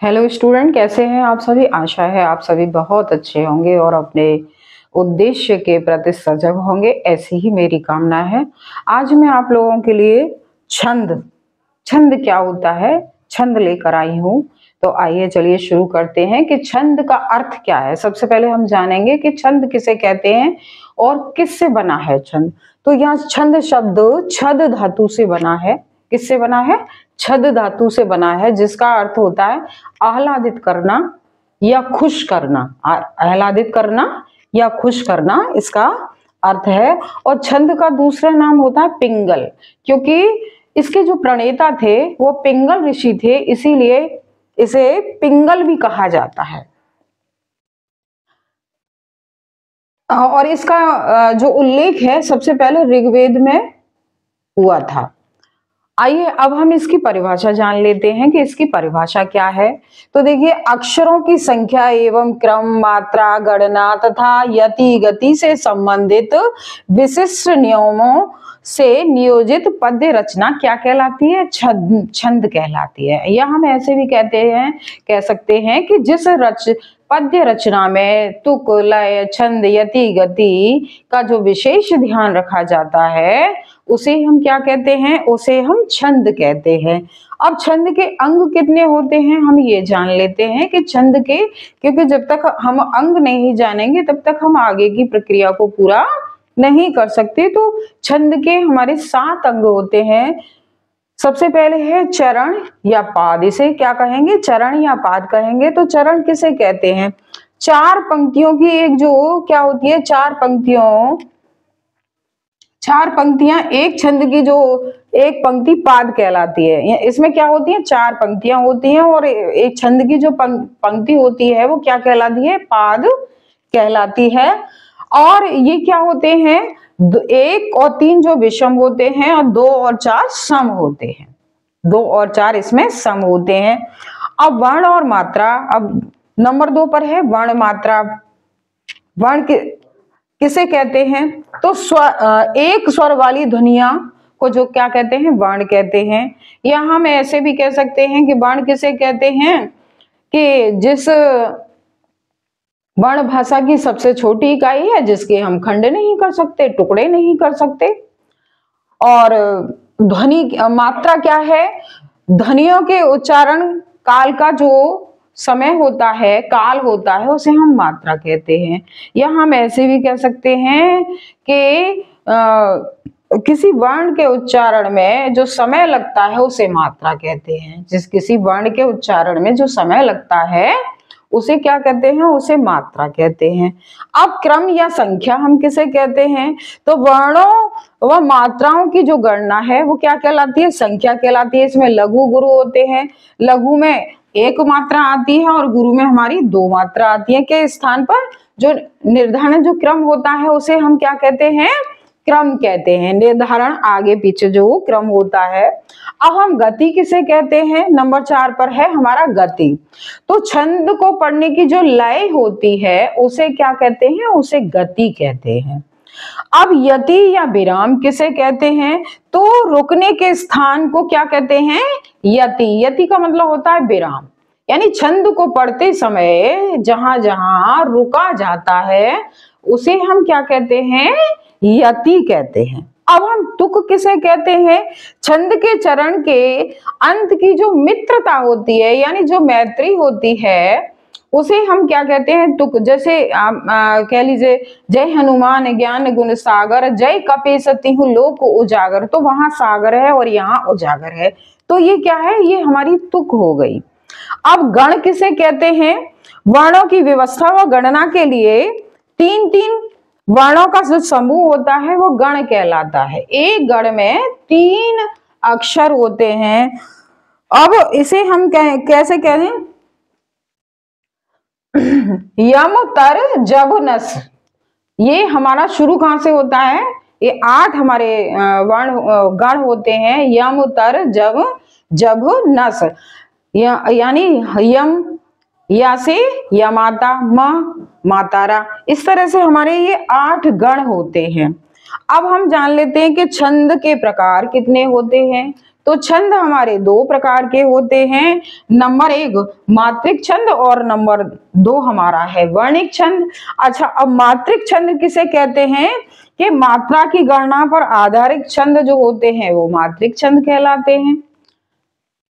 Hello student, कैसे हैं आप सभी। आशा है आप सभी बहुत अच्छे होंगे और अपने उद्देश्य के प्रति सजग होंगे, ऐसी ही मेरी कामना है। आज मैं आप लोगों के लिए छंद छंद क्या होता है, छंद लेकर आई हूँ। तो आइए चलिए शुरू करते हैं कि छंद का अर्थ क्या है। सबसे पहले हम जानेंगे कि छंद किसे कहते हैं और किससे बना है छंद। तो यहाँ छंद शब्द छद धातु से बना है। किससे बना है? छद धातु से बना है, जिसका अर्थ होता है आह्लादित करना या खुश करना। आह्लादित करना या खुश करना इसका अर्थ है। और छंद का दूसरा नाम होता है पिंगल, क्योंकि इसके जो प्रणेता थे वो पिंगल ऋषि थे, इसीलिए इसे पिंगल भी कहा जाता है। और इसका जो उल्लेख है सबसे पहले ऋग्वेद में हुआ था। आइए अब हम इसकी परिभाषा जान लेते हैं कि इसकी परिभाषा क्या है। तो देखिए, अक्षरों की संख्या एवं क्रम, मात्रा, गणना तथा यति गति से संबंधित विशिष्ट नियमों से नियोजित पद्य रचना क्या कहलाती है? छंद कहलाती है। या हम ऐसे भी कह सकते हैं कि जिस पद्य रचना में तुक, लय, छंद, यति, गति का जो विशेष ध्यान रखा जाता है उसे हम क्या कहते हैं? उसे हम छंद कहते हैं। अब छंद के अंग कितने होते हैं हम ये जान लेते हैं कि छंद के, क्योंकि जब तक हम अंग नहीं जानेंगे तब तक हम आगे की प्रक्रिया को पूरा नहीं कर सकते। तो छंद के हमारे 7 अंग होते हैं। सबसे पहले है चरण या पाद। इसे क्या कहेंगे? चरण या पाद कहेंगे। तो चरण किसे कहते हैं? 4 पंक्तियों की एक जो क्या होती है, 4 पंक्तियां एक छंद की जो एक पंक्ति पाद कहलाती है। इसमें क्या होती है? 4 पंक्तियां होती हैं और एक छंद की जो पंक्ति होती है वो क्या कहलाती है? पाद कहलाती है। और ये क्या होते हैं? 1 और 3 जो विषम होते हैं और 2 और 4 सम होते हैं। 2 और 4 इसमें सम होते हैं। अब वर्ण और मात्रा। अब नंबर 2 पर है वर्ण मात्रा। वर्ण किसे कहते हैं? तो एक स्वर वाली ध्वनिया को जो क्या कहते हैं? वर्ण कहते हैं। या हम ऐसे भी कह सकते हैं कि वर्ण किसे कहते हैं कि जिस वर्ण भाषा की सबसे छोटी इकाई है, जिसके हम खंड नहीं कर सकते, टुकड़े नहीं कर सकते। और ध्वनि मात्रा क्या है? ध्वनियों के उच्चारण काल का जो समय होता है, काल होता है, उसे हम मात्रा कहते हैं। या हम ऐसे भी कह सकते हैं कि किसी वर्ण के उच्चारण में जो समय लगता है उसे मात्रा कहते हैं। किसी वर्ण के उच्चारण में जो समय लगता है उसे क्या कहते हैं? उसे मात्रा कहते हैं। अब क्रम या संख्या हम किसे कहते हैं? तो वर्णों व मात्राओं की जो गणना है वो क्या कहलाती है? संख्या कहलाती है। इसमें लघु गुरु होते हैं। लघु में 1 मात्रा आती है और गुरु में हमारी 2 मात्रा आती है। के स्थान पर जो निर्धारण जो क्रम होता है उसे हम क्या कहते हैं? क्रम कहते हैं। निर्धारण आगे पीछे जो क्रम होता है। अब हम गति किसे कहते हैं? नंबर 4 पर है हमारा गति। तो छंद को पढ़ने की जो लय होती है उसे क्या कहते हैं? उसे गति कहते हैं। अब यति या विराम किसे कहते हैं? तो रुकने के स्थान को क्या कहते हैं? यति। यति का मतलब होता है विराम, यानी छंद को पढ़ते समय जहां जहां रुका जाता है उसे हम क्या कहते हैं? यति कहते हैं। अब हम तुक किसे कहते हैं? छंद के चरण के अंत की जो मित्रता होती है, यानी जो मैत्री होती है, उसे हम क्या कहते हैं? तुक। जैसे कह लीजिए, जय हनुमान ज्ञान गुण सागर, जय कपीसति हूँ लोक उजागर। तो वहां सागर है और यहाँ उजागर है, तो ये क्या है? ये हमारी तुक हो गई। अब गण किसे कहते हैं? वर्णों की व्यवस्था व गणना के लिए 3-3 वर्णों का जो समूह होता है वो गण कहलाता है। एक गण में 3 अक्षर होते हैं। अब इसे हम कैसे कहें? यम, तर, जब, नस। ये हमारा शुरू कहां से होता है? ये 8 हमारे वर्ण गण होते हैं। यम, तर, जब, नस। यानी यम या से यमाता, मातारा। इस तरह से हमारे ये 8 गण होते हैं। अब हम जान लेते हैं कि छंद के प्रकार कितने होते हैं। तो छंद हमारे दो प्रकार के होते हैं, नंबर 1 मात्रिक छंद और नंबर 2 हमारा है वर्णिक छंद। अच्छा, अब मात्रिक छंद किसे कहते हैं कि मात्रा की गणना पर आधारित छंद जो होते हैं वो मात्रिक छंद कहलाते हैं।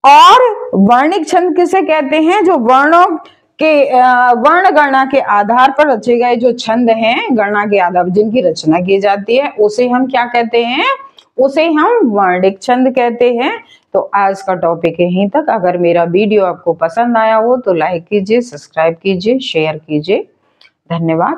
और वर्णिक छंद किसे कहते हैं, जो वर्णों के वर्ण गणना के आधार पर रचे गए जो छंद हैं, गणना के आधार जिनकी रचना की जाती है, उसे हम क्या कहते हैं, उसे हम वर्णिक छंद कहते हैं। तो आज का टॉपिक यहीं तक। अगर मेरा वीडियो आपको पसंद आया हो तो लाइक कीजिए, सब्सक्राइब कीजिए, शेयर कीजिए। धन्यवाद।